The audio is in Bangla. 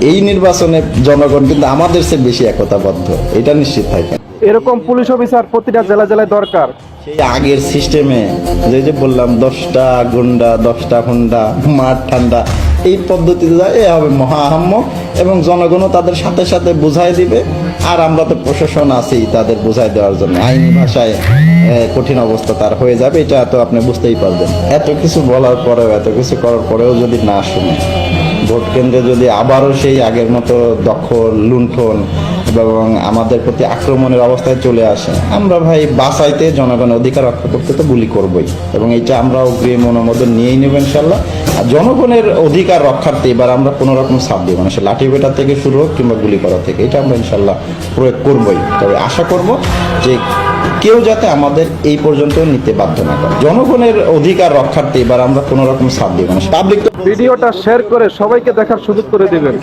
এই নির্বাচনে জনগণ কিন্তু আমাদের চেয়ে বেশি একতাবদ্ধ, এটা নিশ্চিত থাকেন। এরকম পুলিশ অফিসার প্রতিটা জেলায় জেলায় দরকার। সেই আগের সিস্টেমে যে বললাম 10টা গুন্ডা 10টা হুন্ডা মাঠ ঠান্ডা, এই পদ্ধতিতে এ হবে মহা আহাম্মক, এবং জনগণও তাদের সাথে সাথে বুঝাই দিবে। আর আমরা তো প্রশাসন আছেই তাদের বুঝাই দেওয়ার জন্য, আইনি ভাষায় কঠিন অবস্থা তার হয়ে যাবে, এটা তো আপনি বুঝতেই পারবেন। এত কিছু বলার পরেও, এত কিছু করার পরেও যদি না শুনে, ভোট কেন্দ্রে যদি আবারও সেই আগের মতো দখল লুণ্ঠন এবং আমাদের প্রতি আক্রমণের অবস্থায় চলে আসে, আমরা ভাই বাঁচাইতে, জনগণের অধিকার রক্ষা করতে তো গুলি করবই, এবং এইটা আমরা অগ্রিম অনুমোদন নিয়েই নেব ইনশাল্লাহ। আর জনগণের অধিকার রক্ষার্থে এবার আমরা কোনো রকম ছাড় দিব না, সে লাঠি পেটা থেকে শুরু হোক কিংবা গুলি করা থেকে, এটা আমরা ইনশাল্লাহ প্রয়োগ করবই। তবে আশা করব যে কেউ যাতে আমাদের এই পর্যন্ত নিতে বাধ্য না করে। জনগণের অধিকার রক্ষার্থে এবার আমরা কোনো রকম ছাড় দিব না। পাবলিক ভিডিওটা শেয়ার করে সবাইকে দেখার সুযোগ করে দিবেন।